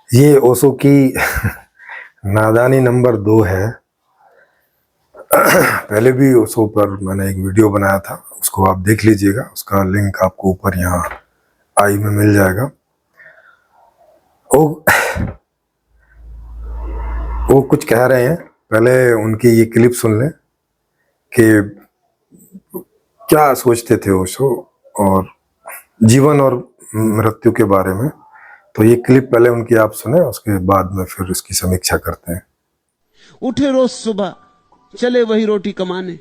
ये ओशो की नादानी नंबर 2 है। पहले भी ओशो पर मैंने एक वीडियो बनाया था, उसको आप देख लीजिएगा, उसका लिंक आपको ऊपर यहाँ आई में मिल जाएगा। वो कुछ कह रहे हैं, पहले उनकी ये क्लिप सुन लें कि क्या सोचते थे ओशो और जीवन और मृत्यु के बारे में। तो ये क्लिप पहले उनकी आप सुने, उसके बाद में फिर उसकी समीक्षा करते हैं। उठे रोज सुबह, चले वही रोटी कमाने,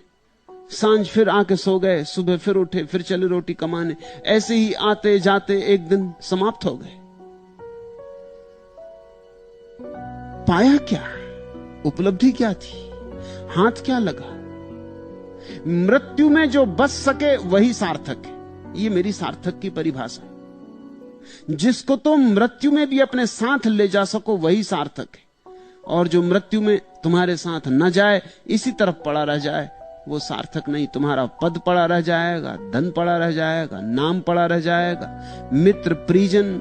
सांझ फिर आके सो गए, सुबह फिर उठे, फिर चले रोटी कमाने। ऐसे ही आते जाते एक दिन समाप्त हो गए। पाया क्या? उपलब्धि क्या थी? हाथ क्या लगा? मृत्यु में जो बच सके वही सार्थक है। ये मेरी सार्थक की परिभाषा है। जिसको तुम मृत्यु में भी अपने साथ ले जा सको वही सार्थक है, और जो मृत्यु में तुम्हारे साथ न जाए, इसी तरफ पड़ा रह जाए, वो सार्थक नहीं। तुम्हारा पद पड़ा रह जाएगा, धन पड़ा रह जाएगा, नाम पड़ा रह जाएगा, मित्र परिजन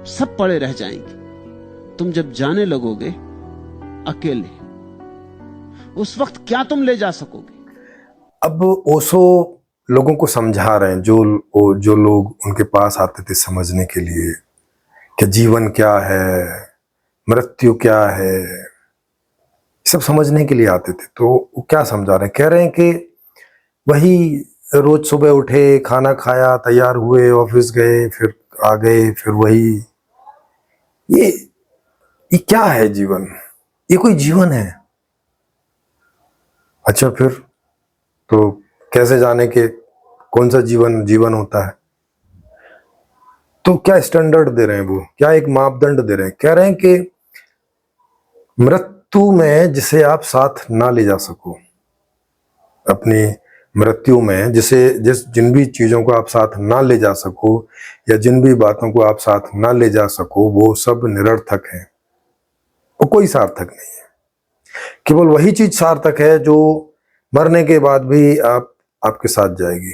सब पड़े रह जाएंगे। तुम जब जाने लगोगे अकेले, उस वक्त क्या तुम ले जा सकोगे? अब ओशो लोगों को समझा रहे हैं, जो लोग उनके पास आते थे समझने के लिए कि जीवन क्या है, मृत्यु क्या है, सब समझने के लिए आते थे। तो वो क्या समझा रहे हैं? कह रहे हैं कि वही रोज सुबह उठे, खाना खाया, तैयार हुए, ऑफिस गए, फिर आ गए, फिर वही। ये क्या है जीवन? ये कोई जीवन है? अच्छा, फिर तो कैसे जाने के कौन सा जीवन होता है? तो क्या स्टैंडर्ड दे रहे हैं वो, क्या एक मापदंड दे रहे हैं? कह रहे हैं कि मृत्यु में जिसे आप साथ ना ले जा सको, अपनी मृत्यु में जिन भी चीजों को आप साथ ना ले जा सको, या जिन भी बातों को आप साथ ना ले जा सको, वो सब निरर्थक है। वो कोई सार्थक नहीं है। केवल वही चीज सार्थक है जो मरने के बाद भी आपके साथ जाएगी।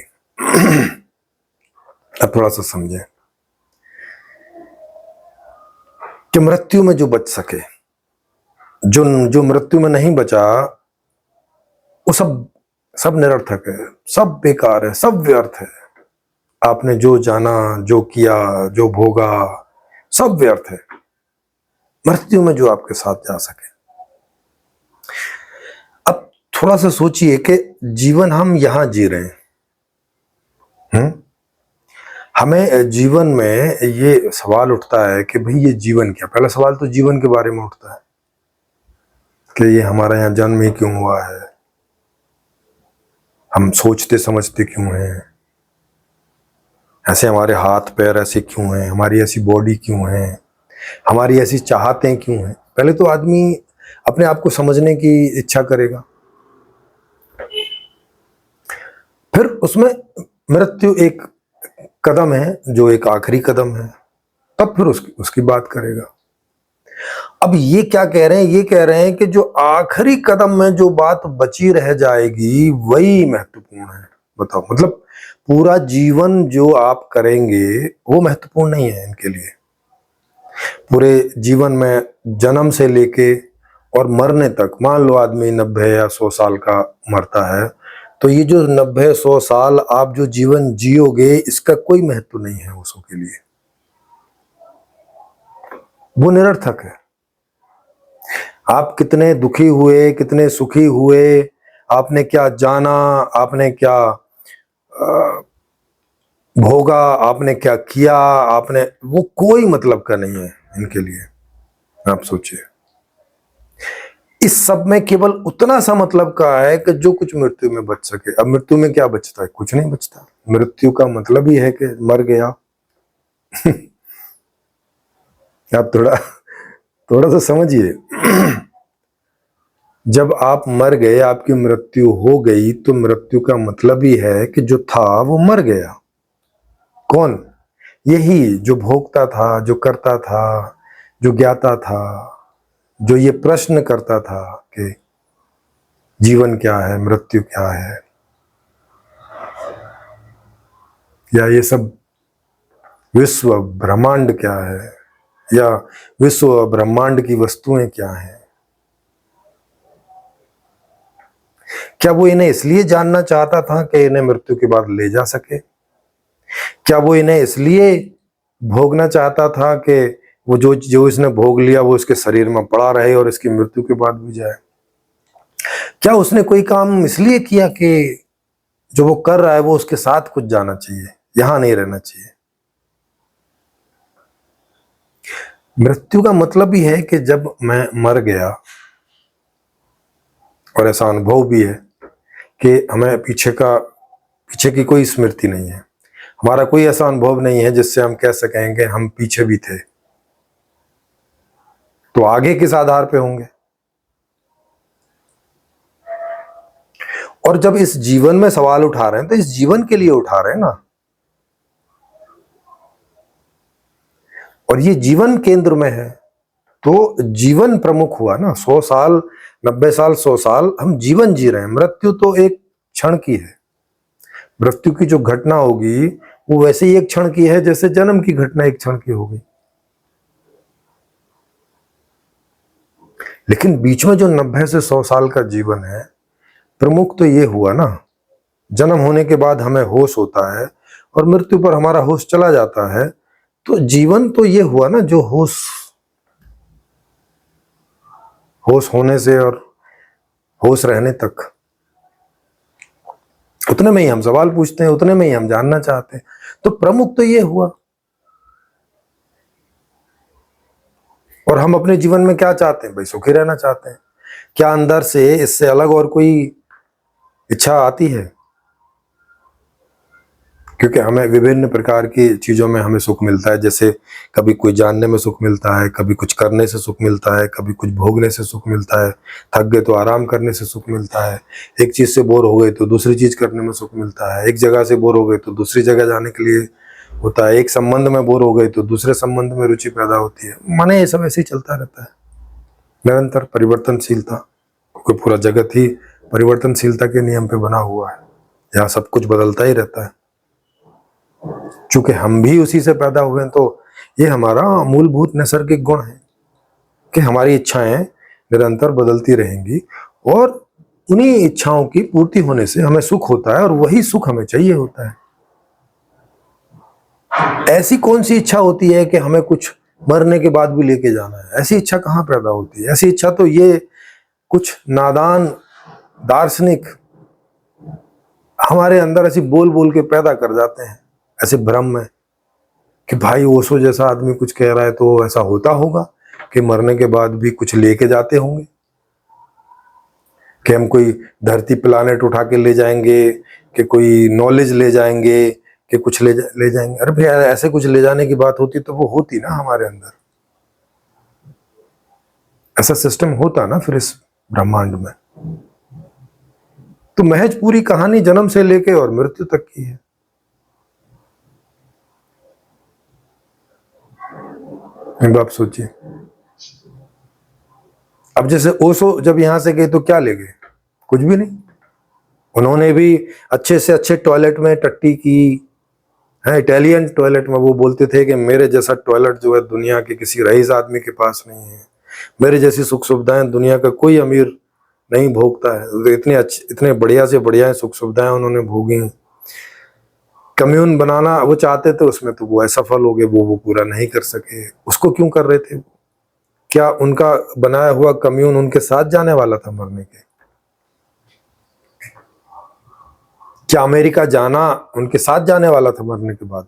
अब थोड़ा सा समझें कि मृत्यु में जो बच सके, जो मृत्यु में नहीं बचा, वो सब निरर्थक है, सब बेकार है, सब व्यर्थ है। आपने जो जाना, जो किया, जो भोगा, सब व्यर्थ है। मृत्यु में जो आपके साथ जा सके। अब थोड़ा सा सोचिए कि जीवन हम यहां जी रहे हैं। हमें जीवन में ये सवाल उठता है कि भाई ये जीवन क्या? पहला सवाल तो जीवन के बारे में उठता है कि ये हमारा यहाँ जन्म ही क्यों हुआ है, हम सोचते समझते क्यों हैं, ऐसे हमारे हाथ पैर ऐसे क्यों हैं, हमारी ऐसी बॉडी क्यों है, हमारी ऐसी चाहतें क्यों हैं। पहले तो आदमी अपने आप को समझने की इच्छा करेगा, फिर उसमें मृत्यु एक कदम है, जो एक आखिरी कदम है, तब फिर उसकी बात करेगा। अब ये क्या कह रहे हैं? ये कह रहे हैं कि जो आखिरी कदम में जो बात बची रह जाएगी वही महत्वपूर्ण है। बताओ, मतलब पूरा जीवन जो आप करेंगे वो महत्वपूर्ण नहीं है इनके लिए। पूरे जीवन में जन्म से लेके और मरने तक, मान लो आदमी 90 या 100 साल का मरता है, तो ये जो 90-100 साल आप जो जीवन जियोगे, इसका कोई महत्व नहीं है उसके के लिए, वो निरर्थक है। आप कितने दुखी हुए, कितने सुखी हुए, आपने क्या जाना, आपने क्या भोगा, आपने क्या किया, आपने, वो कोई मतलब का नहीं है इनके लिए। आप सोचिए, इस सब में केवल उतना सा मतलब का है कि जो कुछ मृत्यु में बच सके। अब मृत्यु में क्या बचता है? कुछ नहीं बचता। मृत्यु का मतलब ही है कि मर गया। आप थोड़ा सा समझिए। जब आप मर गए, आपकी मृत्यु हो गई, तो मृत्यु का मतलब ही है कि जो था वो मर गया। कौन? यही जो भोगता था, जो करता था, जो ज्ञाता था, जो ये प्रश्न करता था कि जीवन क्या है, मृत्यु क्या है, या ये सब विश्व ब्रह्मांड क्या है, या विश्व ब्रह्मांड की वस्तुएं क्या हैं? क्या वो इन्हें इसलिए जानना चाहता था कि इन्हें मृत्यु के बाद ले जा सके? क्या वो इन्हें इसलिए भोगना चाहता था कि वो जो जो इसने भोग लिया वो इसके शरीर में पड़ा रहे और इसकी मृत्यु के बाद भी जाए? क्या उसने कोई काम इसलिए किया कि जो वो कर रहा है वो उसके साथ कुछ जाना चाहिए, यहां नहीं रहना चाहिए? मृत्यु का मतलब ही है कि जब मैं मर गया, और ऐसा अनुभव भी है कि हमें पीछे की कोई स्मृति नहीं है, हमारा कोई ऐसा अनुभव नहीं है जिससे हम कह सकेंगे हम पीछे भी थे, तो आगे किस आधार पे होंगे? और जब इस जीवन में सवाल उठा रहे हैं तो इस जीवन के लिए उठा रहे हैं ना, और ये जीवन केंद्र में है तो जीवन प्रमुख हुआ ना। 100 साल, 90 साल, 100 साल हम जीवन जी रहे हैं। मृत्यु तो एक क्षण की है। मृत्यु की जो घटना होगी वो वैसे ही एक क्षण की है जैसे जन्म की घटना एक क्षण की होगी। लेकिन बीच में जो 90 से 100 साल का जीवन है, प्रमुख तो ये हुआ ना, जन्म होने के बाद हमें होश होता है और मृत्यु पर हमारा होश चला जाता है। तो जीवन तो ये हुआ ना जो होश होने से और होश रहने तक, उतने में ही हम सवाल पूछते हैं, उतने में ही हम जानना चाहते हैं। तो प्रमुख तो ये हुआ। और हम अपने जीवन में क्या चाहते हैं भाई? सुखी रहना चाहते हैं। क्या अंदर से इससे अलग और कोई इच्छा आती है? क्योंकि हमें विभिन्न प्रकार की चीजों में हमें सुख मिलता है। जैसे कभी कोई जानने में सुख मिलता है, कभी कुछ करने से सुख मिलता है, कभी कुछ भोगने से सुख मिलता है, थक गए तो आराम करने से सुख मिलता है, एक चीज से बोर हो गए तो दूसरी चीज करने में सुख मिलता है, एक जगह से बोर हो गए तो दूसरी जगह जाने के लिए होता है, एक संबंध में बोर हो गए तो दूसरे संबंध में रुचि पैदा होती है। माने ये सब ऐसे ही चलता रहता है, निरंतर परिवर्तनशीलता, क्योंकि पूरा जगत ही परिवर्तनशीलता के नियम पे बना हुआ है। यहाँ सब कुछ बदलता ही रहता है। चूंकि हम भी उसी से पैदा हुए हैं तो ये हमारा मूलभूत नैसर्गिक गुण है कि हमारी इच्छाएं निरंतर बदलती रहेंगी और उन्हीं इच्छाओं की पूर्ति होने से हमें सुख होता है और वही सुख हमें चाहिए होता है। ऐसी कौन सी इच्छा होती है कि हमें कुछ मरने के बाद भी लेके जाना है? ऐसी इच्छा कहाँ पैदा होती है? ऐसी इच्छा तो ये कुछ नादान दार्शनिक हमारे अंदर ऐसी बोल बोल के पैदा कर जाते हैं, ऐसे भ्रम में कि भाई ओशो जैसा आदमी कुछ कह रहा है तो ऐसा होता होगा कि मरने के बाद भी कुछ लेके जाते होंगे, कि हम कोई धरती प्लानेट उठा के ले जाएंगे, कि कोई नॉलेज ले जाएंगे, कि कुछ ले जाएंगे। अरे भैया ऐसे कुछ ले जाने की बात होती तो वो होती ना हमारे अंदर, ऐसा सिस्टम होता ना फिर इस ब्रह्मांड में। तो महज पूरी कहानी जन्म से लेके और मृत्यु तक की है। एक बात सोचिए, अब जैसे ओशो जब यहां से गए तो क्या ले गए? कुछ भी नहीं। उन्होंने भी अच्छे से अच्छे टॉयलेट में टट्टी की है, इटालियन टॉयलेट में। वो बोलते थे कि मेरे जैसा टॉयलेट जो है दुनिया के किसी रईस आदमी के पास नहीं है, मेरे जैसी सुख सुविधाएं दुनिया का कोई अमीर नहीं भोगता है। तो इतने बढ़िया से बढ़िया सुख सुविधाएं उन्होंने भोगी। कम्यून बनाना वो चाहते थे, उसमें तो वो असफल हो गए, वो पूरा नहीं कर सके। उसको क्यों कर रहे थे? क्या उनका बनाया हुआ कम्यून उनके साथ जाने वाला था मरने के? क्या अमेरिका जाना उनके साथ जाने वाला था मरने के बाद?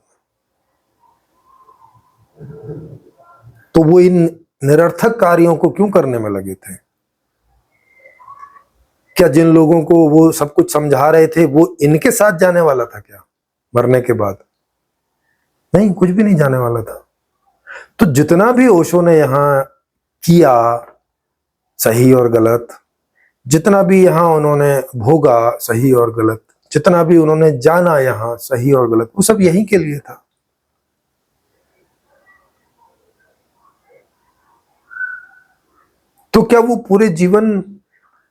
तो वो इन निरर्थक कार्यों को क्यों करने में लगे थे? क्या जिन लोगों को वो सब कुछ समझा रहे थे वो इनके साथ जाने वाला था क्या मरने के बाद? नहीं, कुछ भी नहीं जाने वाला था। तो जितना भी ओशो ने यहां किया सही और गलत, जितना भी यहां उन्होंने भोगा सही और गलत, जितना भी उन्होंने जाना यहां सही और गलत, वो सब यहीं के लिए था। तो क्या वो पूरे जीवन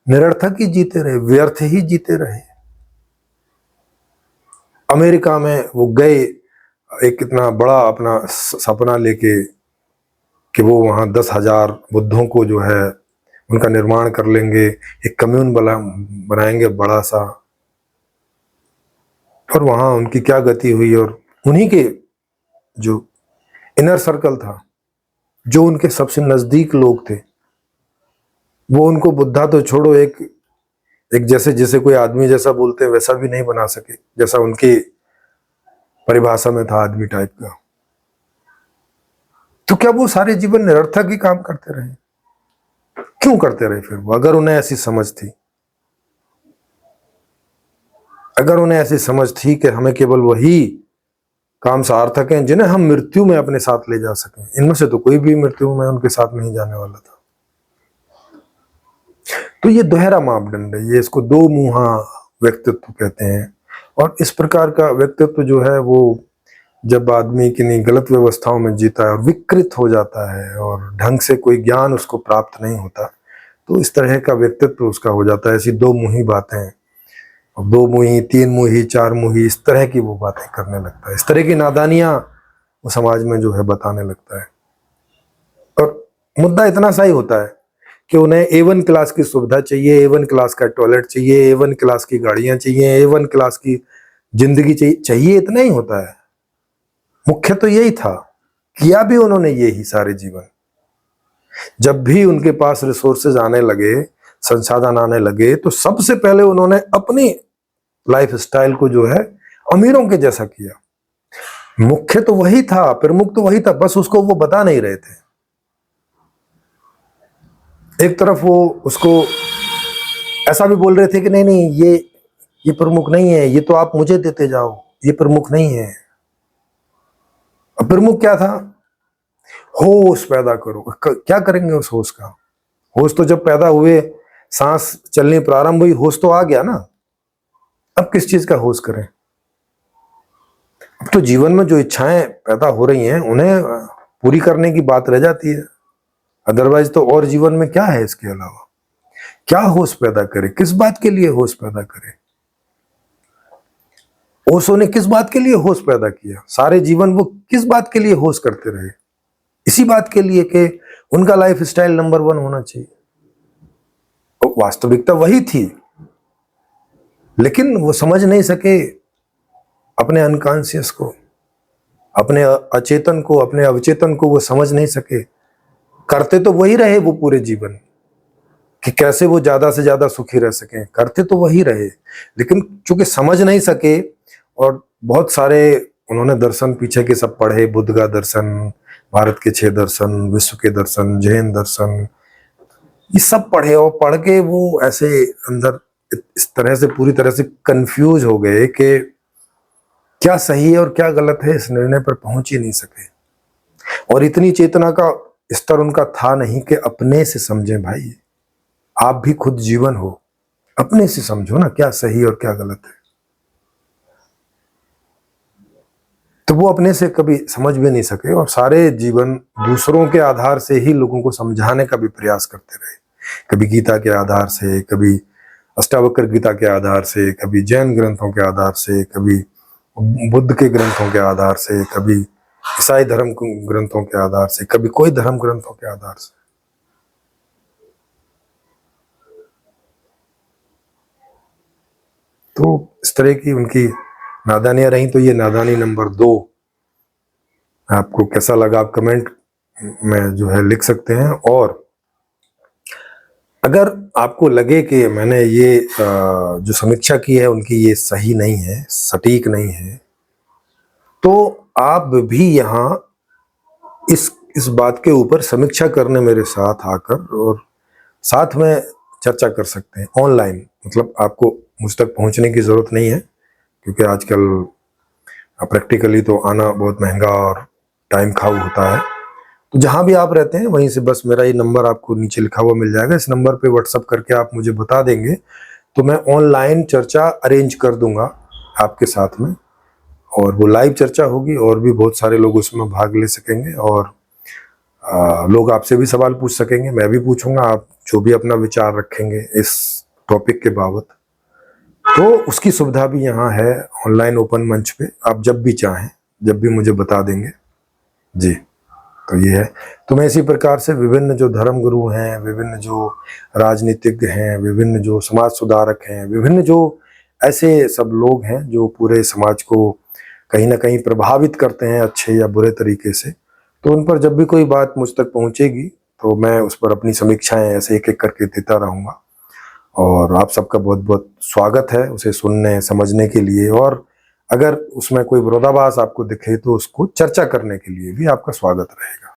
निरर्थक ही जीते रहे, व्यर्थ ही जीते रहे? अमेरिका में वो गए एक इतना बड़ा अपना सपना लेके, कि वो वहाँ 10,000 बुद्धों को जो है उनका निर्माण कर लेंगे, एक कम्यून बनाएंगे बड़ा सा। और वहाँ उनकी क्या गति हुई, और उन्हीं के जो इनर सर्कल था, जो उनके सबसे नजदीक लोग थे, वो उनको बुद्धा तो छोड़ो, एक जैसे कोई आदमी जैसा बोलते हैं वैसा भी नहीं बना सके, जैसा उनकी परिभाषा में था आदमी टाइप का। तो क्या वो सारे जीवन निरर्थक ही काम करते रहे? क्यों करते रहे फिर वो, अगर उन्हें ऐसी समझ थी? अगर उन्हें ऐसी समझ थी कि हमें केवल वही काम सार्थक हैं जिन्हें हम मृत्यु में अपने साथ ले जा सकें, इनमें से तो कोई भी मृत्यु में उनके साथ नहीं जाने वाला था। तो ये दोहरा मापदंड है, ये इसको दो मुहा व्यक्तित्व कहते हैं। और इस प्रकार का व्यक्तित्व जो है वो जब आदमी किन्हीं गलत व्यवस्थाओं में जीता है और विकृत हो जाता है और ढंग से कोई ज्ञान उसको प्राप्त नहीं होता, तो इस तरह का व्यक्तित्व उसका हो जाता है। ऐसी दो मुही बातें, दो मुही, तीन मुही, चार मुही, इस तरह की वो बातें करने लगता है, इस तरह की नादानियां वो समाज में जो है बताने लगता है। और मुद्दा इतना सा ही होता है कि उन्हें A1 क्लास की सुविधा चाहिए, A1 क्लास का टॉयलेट चाहिए, A1 क्लास की गाड़ियां चाहिए, A1 क्लास की जिंदगी चाहिए, इतना ही होता है। मुख्य तो यही था, किया भी उन्होंने यही सारे जीवन। जब भी उनके पास रिसोर्सेज आने लगे, संसाधन आने लगे, तो सबसे पहले उन्होंने अपनी लाइफ स्टाइल को जो है अमीरों के जैसा किया। मुख्य तो वही था, प्रमुख तो वही था, बस उसको वो बता नहीं रहे थे। एक तरफ वो उसको ऐसा भी बोल रहे थे कि नहीं नहीं, ये प्रमुख नहीं है, ये तो आप मुझे देते जाओ, ये प्रमुख नहीं है। अब प्रमुख क्या था? होश पैदा करो। क्या करेंगे उस होश का? होश तो जब पैदा हुए, सांस चलनी प्रारंभ हुई, होश तो आ गया ना। अब किस चीज का होश करें? अब तो जीवन में जो इच्छाएं पैदा हो रही हैं उन्हें पूरी करने की बात रह जाती है। अदरवाइज तो और जीवन में क्या है इसके अलावा? क्या होश पैदा करे? किस बात के लिए होश पैदा करे? ओशो ने किस बात के लिए होश पैदा किया? सारे जीवन वो किस बात के लिए होश करते रहे? इसी बात के लिए कि उनका लाइफ स्टाइल नंबर 1 होना चाहिए। और वास्तविकता वही थी, लेकिन वो समझ नहीं सके अपने अनकॉन्शियस को, अपने अचेतन को, अपने अवचेतन को वो समझ नहीं सके। करते तो वही रहे वो पूरे जीवन कि कैसे वो ज्यादा से ज्यादा सुखी रह सके, करते तो वही रहे, लेकिन चूंकि समझ नहीं सके और बहुत सारे उन्होंने दर्शन पीछे के सब पढ़े, बुद्ध का दर्शन, भारत के 6 दर्शन, विश्व के दर्शन, जैन दर्शन, ये सब पढ़े और पढ़ के वो ऐसे अंदर इस तरह से पूरी तरह से कंफ्यूज हो गए कि क्या सही है और क्या गलत है, इस निर्णय पर पहुंच ही नहीं सके। और इतनी चेतना का स्तर उनका था नहीं कि अपने से समझें। भाई आप भी खुद जीवन हो, अपने से समझो ना क्या सही और क्या गलत है। तो वो अपने से कभी समझ भी नहीं सके और सारे जीवन दूसरों के आधार से ही लोगों को समझाने का भी प्रयास करते रहे। कभी गीता के आधार से, कभी अष्टावक्र गीता के आधार से, कभी जैन ग्रंथों के आधार से, कभी बुद्ध के ग्रंथों के आधार से, कभी ईसाई धर्म ग्रंथों के आधार से, कभी कोई धर्म ग्रंथों के आधार से। तो इस तरह की उनकी नादानियां रही। तो ये नादानी नंबर 2 आपको कैसा लगा आप कमेंट में जो है लिख सकते हैं। और अगर आपको लगे कि मैंने ये जो समीक्षा की है उनकी ये सही नहीं है, सटीक नहीं है, तो आप भी यहाँ इस बात के ऊपर समीक्षा करने मेरे साथ आकर और साथ में चर्चा कर सकते हैं ऑनलाइन। मतलब आपको मुझ तक पहुँचने की ज़रूरत नहीं है, क्योंकि आजकल प्रैक्टिकली तो आना बहुत महंगा और टाइम खाऊ होता है। तो जहाँ भी आप रहते हैं वहीं से बस मेरा ये नंबर आपको नीचे लिखा हुआ मिल जाएगा, इस नंबर पे व्हाट्सअप करके आप मुझे बता देंगे, तो मैं ऑनलाइन चर्चा अरेंज कर दूंगा आपके साथ में। और वो लाइव चर्चा होगी और भी बहुत सारे लोग उसमें भाग ले सकेंगे और लोग आपसे भी सवाल पूछ सकेंगे, मैं भी पूछूंगा। आप जो भी अपना विचार रखेंगे इस टॉपिक के बाबत, तो उसकी सुविधा भी यहाँ है ऑनलाइन ओपन मंच पे। आप जब भी चाहें, जब भी मुझे बता देंगे। जी। तो ये है। तो मैं इसी प्रकार से विभिन्न जो धर्म गुरु हैं, विभिन्न जो राजनीतिज्ञ हैं, विभिन्न जो समाज सुधारक हैं, विभिन्न जो ऐसे सब लोग हैं जो पूरे समाज को कहीं ना कहीं प्रभावित करते हैं अच्छे या बुरे तरीके से, तो उन पर जब भी कोई बात मुझ तक पहुंचेगी तो मैं उस पर अपनी समीक्षाएं ऐसे एक एक करके देता रहूँगा। और आप सबका बहुत बहुत स्वागत है उसे सुनने समझने के लिए, और अगर उसमें कोई विरोधाभास आपको दिखे तो उसको चर्चा करने के लिए भी आपका स्वागत रहेगा।